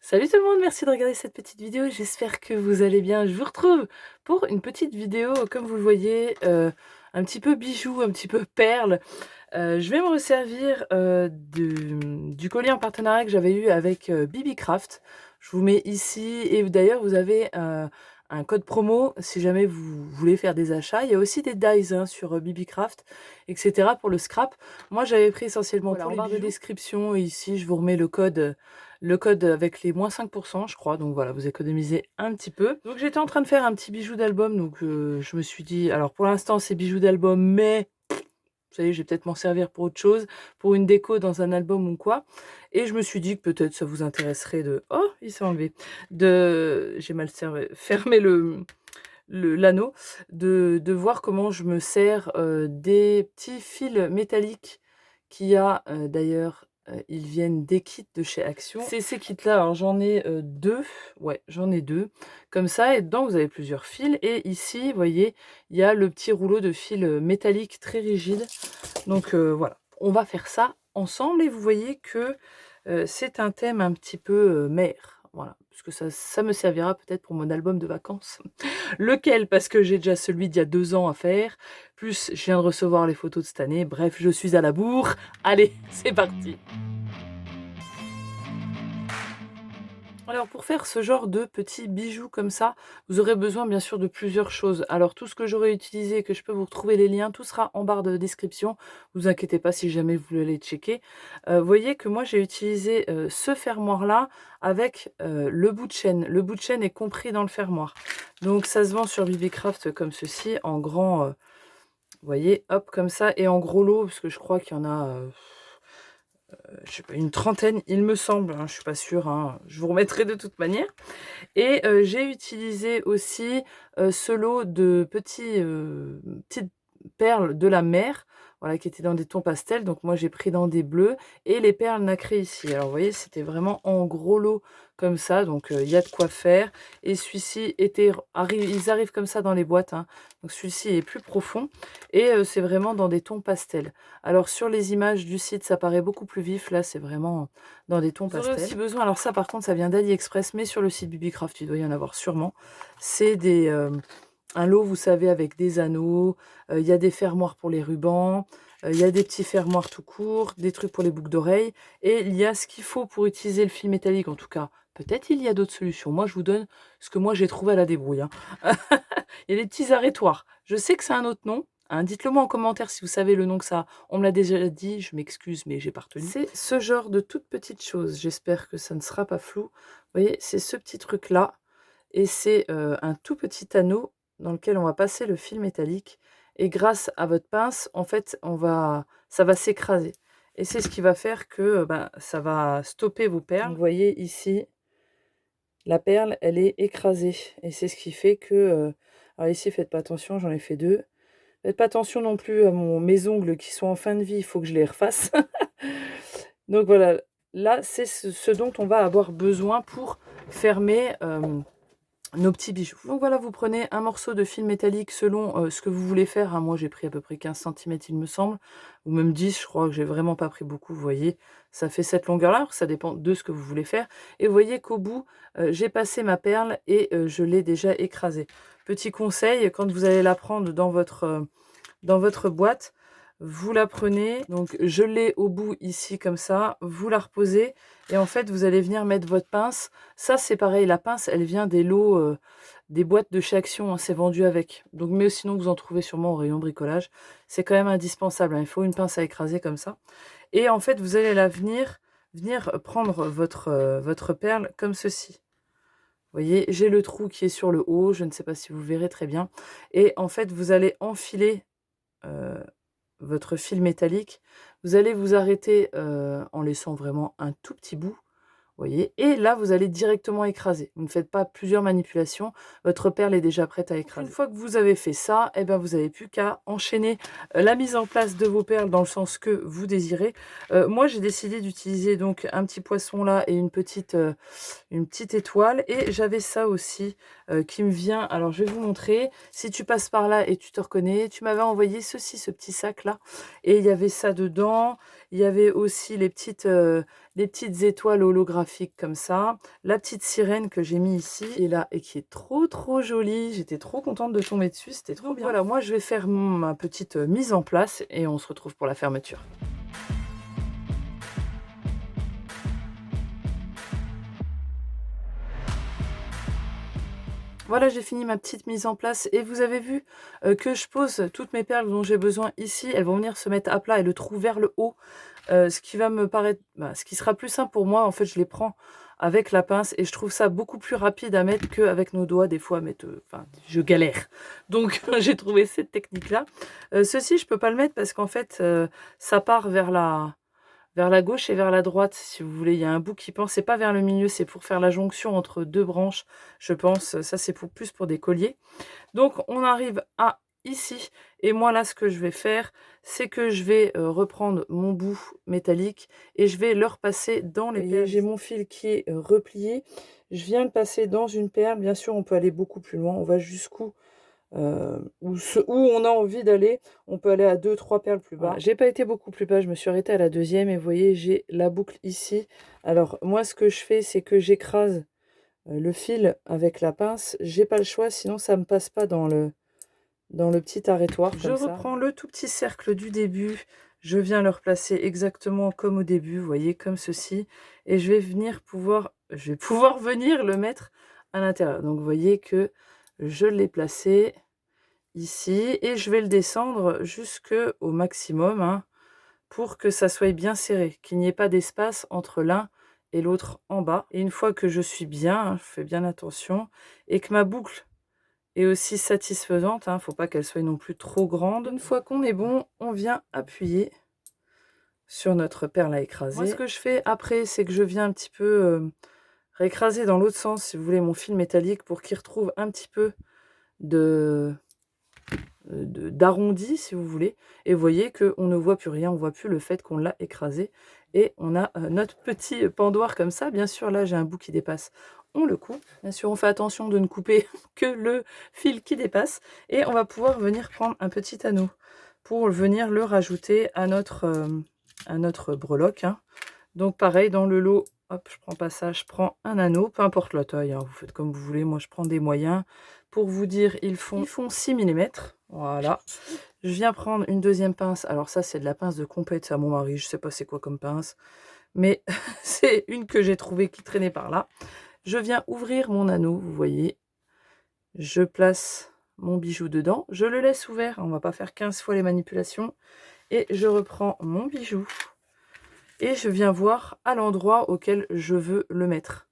Salut tout le monde, merci de regarder cette petite vidéo, j'espère que vous allez bien. Je vous retrouve pour une petite vidéo, comme vous le voyez, un petit peu bijoux, un petit peu perles. Je vais me resservir du collier en partenariat que j'avais eu avec Bibi Craft. Je vous mets ici, et d'ailleurs vous avez un code promo si jamais vous voulez faire des achats. Il y a aussi des dies hein, sur Bibi Craft, etc. pour le scrap. Moi j'avais pris essentiellement voilà, pour les barres de description, et ici je vous remets le code avec les -5%, je crois. Donc voilà, vous économisez un petit peu. Donc j'étais en train de faire un petit bijou d'album, donc je me suis dit, alors pour l'instant c'est bijou d'album, mais vous savez, je vais peut-être m'en servir pour autre chose, pour une déco dans un album ou quoi. Et je me suis dit que peut-être ça vous intéresserait de... Oh, il s'est enlevé. J'ai mal fermé l'anneau. De voir comment je me sers des petits fils métalliques qu'il y a d'ailleurs. Ils viennent des kits de chez Action. C'est ces kits-là, alors j'en ai deux. Ouais, j'en ai deux. Comme ça, et dedans, vous avez plusieurs fils. Et ici, vous voyez, il y a le petit rouleau de fils métallique très rigide. Donc voilà, on va faire ça ensemble. Et vous voyez que c'est un thème un petit peu mer. Voilà, parce que ça me servira peut-être pour mon album de vacances. Lequel? Parce que j'ai déjà celui d'il y a 2 ans à faire. Plus, je viens de recevoir les photos de cette année. Bref, je suis à la bourre. Allez, c'est parti! Alors pour faire ce genre de petits bijoux comme ça, vous aurez besoin bien sûr de plusieurs choses. Alors tout ce que j'aurais utilisé, que je peux vous retrouver les liens, tout sera en barre de description. Vous inquiétez pas si jamais vous voulez les checker. Vous voyez que moi j'ai utilisé ce fermoir-là avec le bout de chaîne. Le bout de chaîne est compris dans le fermoir. Donc ça se vend sur Bibicraft comme ceci, en grand, vous voyez, hop, comme ça, et en gros lot, parce que je crois qu'il y en a... je sais pas, une trentaine, il me semble, hein, je suis pas sûre, hein, je vous remettrai de toute manière. Et j'ai utilisé aussi ce lot de petites perles de la mer, voilà, qui étaient dans des tons pastels. Donc moi j'ai pris dans des bleus, et les perles nacrées ici. Alors vous voyez, c'était vraiment en gros lot comme ça, donc il y a de quoi faire. Et celui-ci ils arrivent comme ça dans les boîtes, hein. Donc celui-ci est plus profond, et c'est vraiment dans des tons pastels. Alors sur les images du site, ça paraît beaucoup plus vif. Là, c'est vraiment dans des tons pastels. Vous aurez aussi besoin, alors ça par contre, ça vient d'AliExpress, mais sur le site Bibicraft, il doit y en avoir sûrement. C'est un lot, vous savez, avec des anneaux. Il y a des fermoirs pour les rubans. Il y a des petits fermoirs tout court, des trucs pour les boucles d'oreilles. Et il y a ce qu'il faut pour utiliser le fil métallique, en tout cas. Peut-être il y a d'autres solutions. Moi, je vous donne ce que moi j'ai trouvé à la débrouille, hein. Il y a des petits arrêtoirs. Je sais que c'est un autre nom, hein. Dites-le moi en commentaire si vous savez le nom que ça a. On me l'a déjà dit, je m'excuse, mais j'ai pas retenu. C'est ce genre de toutes petites choses. J'espère que ça ne sera pas flou. Vous voyez, c'est ce petit truc-là. Et c'est un tout petit anneau dans lequel on va passer le fil métallique. Et grâce à votre pince, en fait, ça va s'écraser. Et c'est ce qui va faire que ben, ça va stopper vos perles. Donc, vous voyez ici, la perle, elle est écrasée. Et c'est ce qui fait que... alors ici, faites pas attention, j'en ai fait 2. Faites pas attention non plus à mes ongles qui sont en fin de vie, il faut que je les refasse. Donc voilà, là, c'est ce dont on va avoir besoin pour fermer nos petits bijoux. Donc voilà, vous prenez un morceau de fil métallique selon ce que vous voulez faire, hein. Moi, j'ai pris à peu près 15 centimètres, il me semble, ou même 10, je crois que j'ai vraiment pas pris beaucoup, vous voyez. Ça fait cette longueur-là, ça dépend de ce que vous voulez faire. Et vous voyez qu'au bout, j'ai passé ma perle et je l'ai déjà écrasée. Petit conseil, quand vous allez la prendre dans votre boîte, vous la prenez, donc je l'ai au bout ici comme ça, vous la reposez, et en fait vous allez venir mettre votre pince. Ça c'est pareil, la pince elle vient des lots, des boîtes de chez Action, hein, c'est vendu avec. Donc, mais sinon vous en trouvez sûrement au rayon bricolage. C'est quand même indispensable, hein, il faut une pince à écraser comme ça. Et en fait vous allez venir prendre votre perle comme ceci. Vous voyez, j'ai le trou qui est sur le haut, je ne sais pas si vous verrez très bien. Et en fait vous allez enfiler votre fil métallique, vous allez vous arrêter en laissant vraiment un tout petit bout, vous voyez, et là vous allez directement écraser. Vous ne faites pas plusieurs manipulations, votre perle est déjà prête à écraser. Une fois que vous avez fait ça, eh ben, vous n'avez plus qu'à enchaîner la mise en place de vos perles dans le sens que vous désirez. Moi j'ai décidé d'utiliser donc un petit poisson là et une petite étoile, et j'avais ça aussi qui me vient, alors je vais vous montrer, si tu passes par là et tu te reconnais, tu m'avais envoyé ce petit sac là, et il y avait ça dedans, Il y avait aussi les petites étoiles holographiques comme ça. La petite sirène que j'ai mis ici et là et qui est trop trop jolie. J'étais trop contente de tomber dessus, c'était trop bien. Voilà, moi je vais faire ma petite mise en place et on se retrouve pour la fermeture. Voilà, j'ai fini ma petite mise en place et vous avez vu que je pose toutes mes perles dont j'ai besoin ici. Elles vont venir se mettre à plat et le trou vers le haut. Ce qui va me paraître, ce qui sera plus simple pour moi, en fait, je les prends avec la pince et je trouve ça beaucoup plus rapide à mettre qu'avec nos doigts. Des fois, à mettre, enfin, je galère. Donc, j'ai trouvé cette technique-là. Ceci, je peux pas le mettre parce qu'en fait, ça part vers la gauche et vers la droite, si vous voulez. Il y a un bout qui pend, c'est pas vers le milieu, c'est pour faire la jonction entre deux branches, je pense. Ça, c'est plus pour des colliers. Donc, on arrive à ici. Et moi, là, ce que je vais faire, c'est que je vais reprendre mon bout métallique et je vais le repasser dans les perles. J'ai mon fil qui est replié. Je viens le passer dans une perle. Bien sûr, on peut aller beaucoup plus loin. On va jusqu'où où on a envie d'aller. On peut aller à 2-3 perles plus bas. Voilà, j'ai pas été beaucoup plus bas, je me suis arrêtée à la deuxième et vous voyez, j'ai la boucle ici. Alors, moi, ce que je fais, c'est que j'écrase le fil avec la pince. J'ai pas le choix, sinon ça me passe pas dans le petit arrêtoir. Je reprends le tout petit cercle du début. Je viens le replacer exactement comme au début, vous voyez, comme ceci. Et je vais pouvoir venir le mettre à l'intérieur. Donc, vous voyez que je l'ai placé ici et je vais le descendre jusqu'au maximum hein, pour que ça soit bien serré, qu'il n'y ait pas d'espace entre l'un et l'autre en bas. Et une fois que je suis bien, hein, je fais bien attention, et que ma boucle est aussi satisfaisante, hein, faut pas qu'elle soit non plus trop grande. Une fois qu'on est bon, on vient appuyer sur notre perle à écraser. Moi, ce que je fais après, c'est que je viens un petit peu réécraser dans l'autre sens, si vous voulez, mon fil métallique pour qu'il retrouve un petit peu d'arrondi, si vous voulez. Et vous voyez qu'on ne voit plus rien, on voit plus le fait qu'on l'a écrasé. Et on a notre petit pendoir comme ça. Bien sûr, là, j'ai un bout qui dépasse. On le coupe. Bien sûr, on fait attention de ne couper que le fil qui dépasse. Et on va pouvoir venir prendre un petit anneau pour venir le rajouter à notre breloque. Hein. Donc, pareil, dans le lot, hop, je prends pas ça, je prends un anneau, peu importe la taille, hein, vous faites comme vous voulez. Moi, je prends des moyens. Pour vous dire, ils font 6 mm. Voilà. Je viens prendre une deuxième pince. Alors ça, c'est de la pince de compète, c'est à mon mari. Je sais pas c'est quoi comme pince. Mais c'est une que j'ai trouvée qui traînait par là. Je viens ouvrir mon anneau, vous voyez. Je place mon bijou dedans. Je le laisse ouvert. On va pas faire 15 fois les manipulations. Et je reprends mon bijou. Et je viens voir à l'endroit auquel je veux le mettre.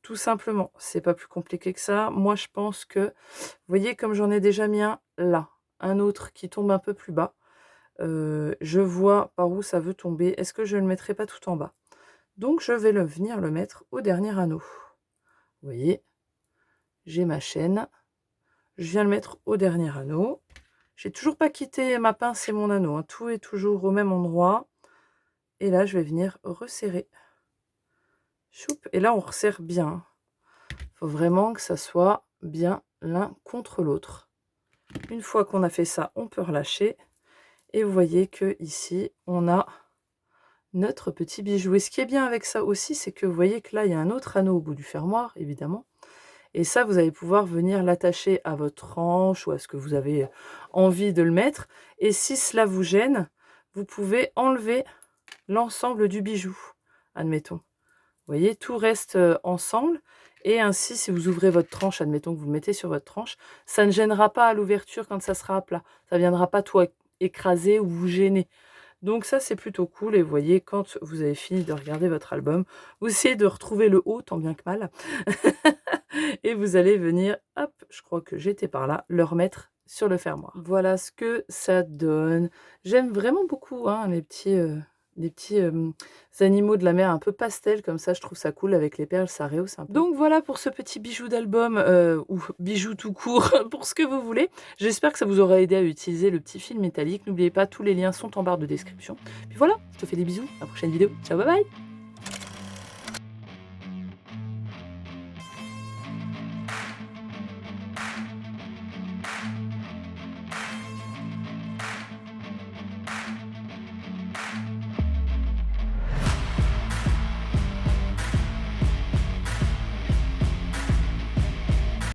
Tout simplement, c'est pas plus compliqué que ça. Moi, je pense que, vous voyez, comme j'en ai déjà mis un là, un autre qui tombe un peu plus bas, je vois par où ça veut tomber. Est-ce que je ne le mettrai pas tout en bas? Donc, je vais venir le mettre au dernier anneau. Vous voyez, j'ai ma chaîne. Je viens le mettre au dernier anneau. J'ai toujours pas quitté ma pince et mon anneau. Hein. Tout est toujours au même endroit. Et là, je vais venir resserrer. Choup. Et là, on resserre bien. Il faut vraiment que ça soit bien l'un contre l'autre. Une fois qu'on a fait ça, on peut relâcher. Et vous voyez que ici, on a notre petit bijou. Et ce qui est bien avec ça aussi, c'est que vous voyez que là, il y a un autre anneau au bout du fermoir, évidemment. Et ça, vous allez pouvoir venir l'attacher à votre hanche ou à ce que vous avez envie de le mettre. Et si cela vous gêne, vous pouvez enlever l'ensemble du bijou, admettons. Vous voyez, tout reste ensemble. Et ainsi, si vous ouvrez votre tranche, admettons que vous le mettez sur votre tranche, ça ne gênera pas à l'ouverture quand ça sera à plat. Ça ne viendra pas tout écraser ou vous gêner. Donc ça, c'est plutôt cool. Et vous voyez, quand vous avez fini de regarder votre album, vous essayez de retrouver le haut, tant bien que mal. Et vous allez venir, hop, je crois que j'étais par là, le remettre sur le fermoir. Voilà ce que ça donne. J'aime vraiment beaucoup hein, les petits animaux de la mer un peu pastel comme ça, je trouve ça cool avec les perles, ça rehausse un peu. Donc voilà pour ce petit bijou d'album ou bijou tout court pour ce que vous voulez. J'espère que ça vous aura aidé à utiliser le petit fil métallique. N'oubliez pas, tous les liens sont en barre de description. Puis voilà, je te fais des bisous, à la prochaine vidéo. Ciao, bye bye.